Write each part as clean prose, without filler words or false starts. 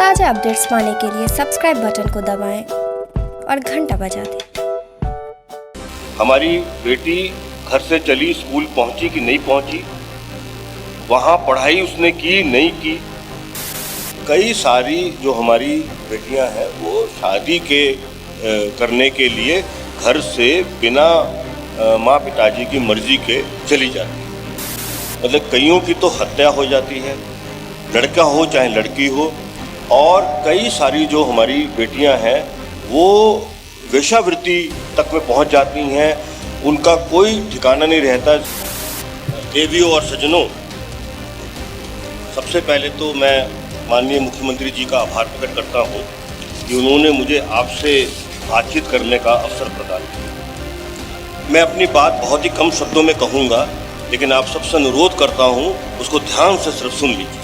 ताज़ा अपडेट्स पाने के लिए सब्सक्राइब बटन को दबाएं और घंटा बजा दें। हमारी बेटी घर से चली, स्कूल पहुंची कि नहीं पहुंची, वहाँ पढ़ाई उसने की नहीं की। कई सारी जो हमारी बेटियां हैं वो शादी करने के लिए घर से बिना माँ पिताजी की मर्जी के चली जाती है। मतलब कईयों की तो हत्या हो जाती है, लड़का हो चाहे लड़की हो। और कई सारी जो हमारी बेटियां हैं वो वेश्यावृत्ति तक में पहुंच जाती हैं, उनका कोई ठिकाना नहीं रहता। देवियों और सज्जनों, सबसे पहले तो मैं माननीय मुख्यमंत्री जी का आभार प्रकट करता हूं कि उन्होंने मुझे आपसे बातचीत करने का अवसर प्रदान किया। मैं अपनी बात बहुत ही कम शब्दों में कहूँगा, लेकिन आप सबसे अनुरोध करता हूँ उसको ध्यान से सिर्फ सुन लीजिए।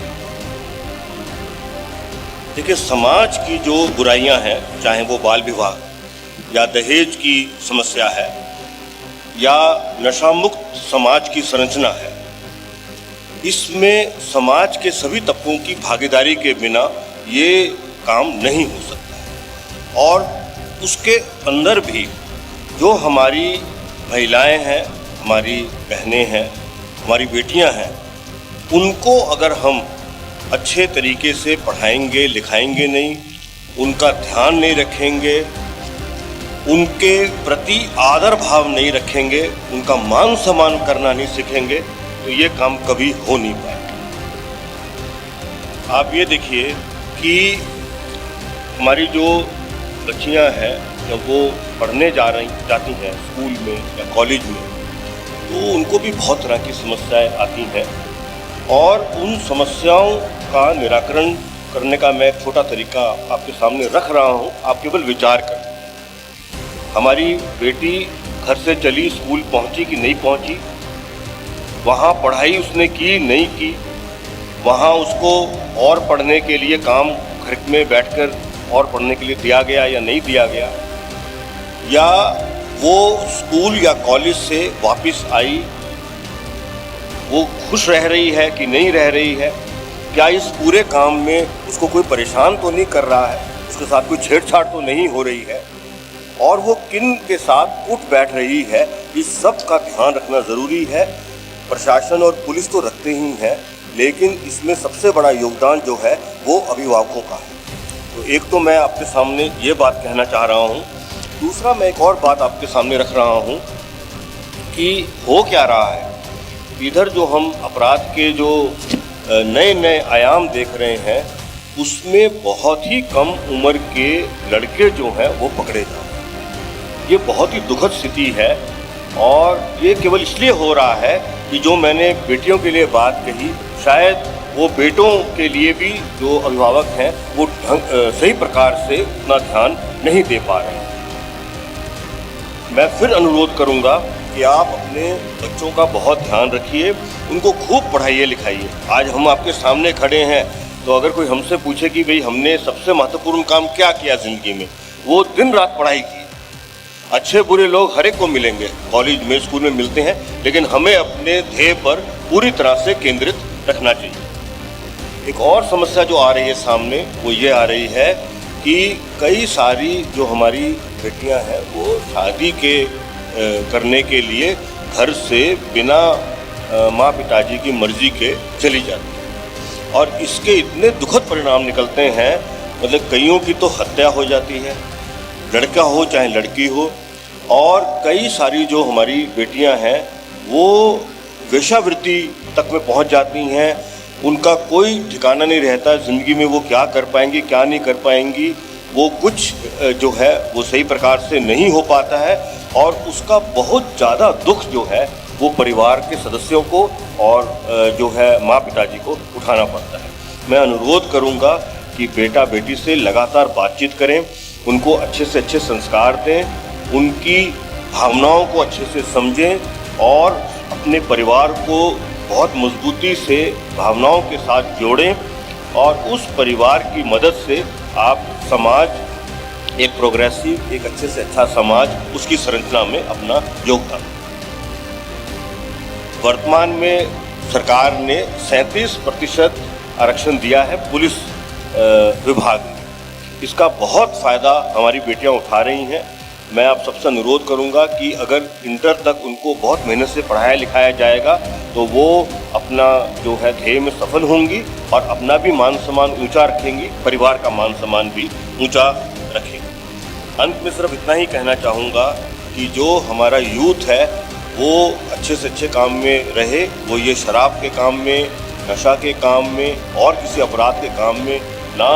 देखिए, समाज की जो बुराइयां हैं, चाहे वो बाल विवाह या दहेज की समस्या है या नशा मुक्त समाज की संरचना है, इसमें समाज के सभी तबकों की भागीदारी के बिना ये काम नहीं हो सकता। और उसके अंदर भी जो हमारी महिलाएं हैं, हमारी बहनें हैं, हमारी बेटियां हैं, उनको अगर हम अच्छे तरीके से पढ़ाएंगे लिखाएंगे नहीं, उनका ध्यान नहीं रखेंगे, उनके प्रति आदर भाव नहीं रखेंगे, उनका मान सम्मान करना नहीं सीखेंगे, तो ये काम कभी हो नहीं पाएगा। आप ये देखिए कि हमारी जो बच्चियां हैं जब वो पढ़ने जाती हैं स्कूल में या कॉलेज में, तो उनको भी बहुत तरह की समस्याएं आती हैं। और उन समस्याओं का निराकरण करने का मैं एक छोटा तरीका आपके सामने रख रहा हूं, आप केवल विचार करें। हमारी बेटी घर से चली, स्कूल पहुंची कि नहीं पहुंची, वहाँ पढ़ाई उसने की नहीं की, वहाँ उसको और पढ़ने के लिए काम घर में बैठकर और पढ़ने के लिए दिया गया या नहीं दिया गया, या वो स्कूल या कॉलेज से वापस आई, वो खुश रह रही है कि नहीं रह रही है, क्या इस पूरे काम में उसको कोई परेशान तो नहीं कर रहा है, उसके साथ कोई छेड़छाड़ तो नहीं हो रही है, और वो किन के साथ उठ बैठ रही है, इस सब का ध्यान रखना ज़रूरी है। प्रशासन और पुलिस तो रखते ही हैं, लेकिन इसमें सबसे बड़ा योगदान जो है वो अभिभावकों का है। तो एक तो मैं आपके सामने ये बात कहना चाह रहा हूँ। दूसरा, मैं एक और बात आपके सामने रख रहा हूँ कि हो क्या रहा है। इधर जो हम अपराध के जो नए नए आयाम देख रहे हैं, उसमें बहुत ही कम उम्र के लड़के जो हैं वो पकड़े जा रहे हैं। ये बहुत ही दुखद स्थिति है, और ये केवल इसलिए हो रहा है कि जो मैंने बेटियों के लिए बात कही, शायद वो बेटों के लिए भी जो अभिभावक हैं वो सही प्रकार से उतना ध्यान नहीं दे पा रहे हैं। मैं फिर अनुरोध करूंगा कि आप अपने बच्चों का बहुत ध्यान रखिए, उनको खूब पढ़ाइए लिखाइए। आज हम आपके सामने खड़े हैं, तो अगर कोई हमसे पूछे कि भाई हमने सबसे महत्वपूर्ण काम क्या किया ज़िंदगी में, वो दिन रात पढ़ाई की। अच्छे बुरे लोग हर एक को मिलेंगे, कॉलेज में स्कूल में मिलते हैं, लेकिन हमें अपने ध्येय पर पूरी तरह से केंद्रित रखना चाहिए। एक और समस्या जो आ रही है सामने, वो ये आ रही है कि कई सारी जो हमारी बेटियां हैं वो शादी करने के लिए घर से बिना माँ पिताजी की मर्जी के चली जाती है, और इसके इतने दुखद परिणाम निकलते हैं। मतलब कईयों की तो हत्या हो जाती है, लड़का हो चाहे लड़की हो। और कई सारी जो हमारी बेटियां हैं वो वेश्यावृत्ति तक में पहुंच जाती हैं, उनका कोई ठिकाना नहीं रहता ज़िंदगी में, वो क्या कर पाएंगी क्या नहीं कर पाएंगी, वो कुछ जो है वो सही प्रकार से नहीं हो पाता है, और उसका बहुत ज़्यादा दुख जो है वो परिवार के सदस्यों को और जो है माँ पिताजी को उठाना पड़ता है। मैं अनुरोध करूँगा कि बेटा बेटी से लगातार बातचीत करें, उनको अच्छे से अच्छे संस्कार दें, उनकी भावनाओं को अच्छे से समझें, और अपने परिवार को बहुत मजबूती से भावनाओं के साथ जोड़ें, और उस परिवार की मदद से आप समाज, एक प्रोग्रेसिव, एक अच्छे से अच्छा समाज, उसकी संरचना में अपना योगदान। वर्तमान में सरकार ने 37% आरक्षण दिया है पुलिस विभाग में। इसका बहुत फ़ायदा हमारी बेटियां उठा रही हैं। मैं आप सबसे अनुरोध करूंगा कि अगर इंटर तक उनको बहुत मेहनत से पढ़ाया लिखाया जाएगा तो वो अपना जो है ध्येय में सफल होंगी और अपना भी मान सम्मान ऊंचा रखेंगी, परिवार का मान सम्मान भी ऊंचा रखेंगी। अंत में सिर्फ इतना ही कहना चाहूँगा कि जो हमारा यूथ है वो अच्छे से अच्छे काम में रहे, वो ये शराब के काम में, नशा के काम में और किसी अपराध के काम में ना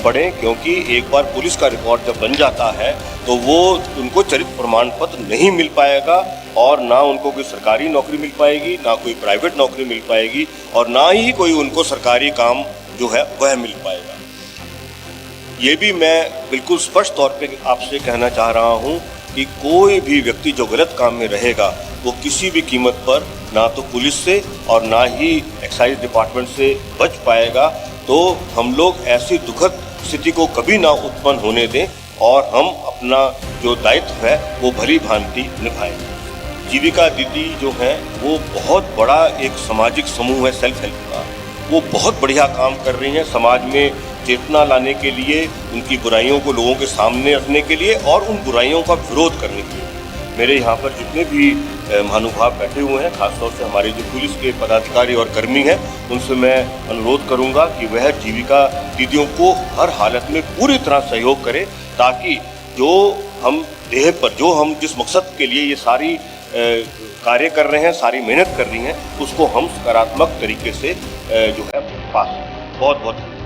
पढ़ें, क्योंकि एक बार पुलिस का रिकॉर्ड जब बन जाता है तो वो उनको चरित्र प्रमाण पत्र नहीं मिल पाएगा और ना उनको कोई सरकारी नौकरी मिल पाएगी, ना कोई प्राइवेट नौकरी मिल पाएगी और ना ही कोई उनको सरकारी काम जो है वह मिल पाएगा। ये भी मैं बिल्कुल स्पष्ट तौर पे आपसे कहना चाह रहा हूँ कि कोई भी व्यक्ति जो गलत काम में रहेगा वो किसी भी कीमत पर ना तो पुलिस से और ना ही एक्साइज डिपार्टमेंट से बच पाएगा। तो हम लोग ऐसी दुखद स्थिति को कभी ना उत्पन्न होने दें और हम अपना जो दायित्व है वो भली भांति निभाएं। जीविका दीदी जो हैं वो बहुत बड़ा एक सामाजिक समूह है सेल्फ हेल्प का, वो बहुत बढ़िया काम कर रही हैं समाज में चेतना लाने के लिए, उनकी बुराइयों को लोगों के सामने रखने के लिए और उन बुराइयों का विरोध करने के लिए। मेरे यहाँ पर जितने भी महानुभाव बैठे हुए हैं, खासतौर से हमारे जो पुलिस के पदाधिकारी और कर्मी हैं, उनसे मैं अनुरोध करूँगा कि वह जीविका दीदियों को हर हालत में पूरी तरह सहयोग करें ताकि जो हम देह पर, जो हम जिस मकसद के लिए ये सारी कार्य कर रहे हैं, सारी मेहनत कर रही हैं, उसको हम सकारात्मक तरीके से जो है पा सकें। बहुत बहुत धन्यवाद।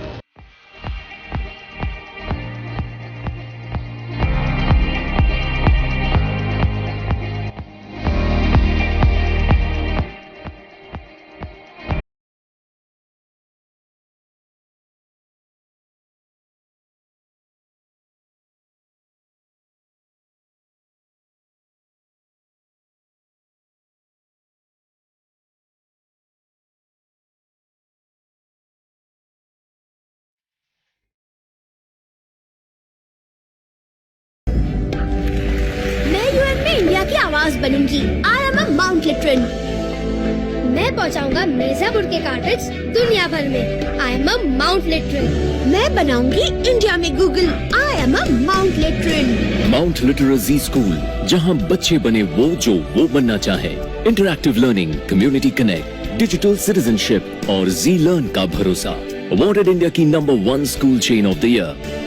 इंडिया की आवाज बनूंगी। आई एम अ माउंट लिटरन। मैं पहुंचाऊंगा मिर्जापुर के कार्टेज दुनिया भर में। I am a Mount Literan. मैं बनाऊंगी इंडिया में Google. I am a Mount Literan. Mount Litera Zee school, जहां बच्चे बने जो वो बनना चाहे। Interactive learning, community connect, digital citizenship और जी लर्न का भरोसा। अवॉर्डेड इंडिया की number 1 school chain of the year.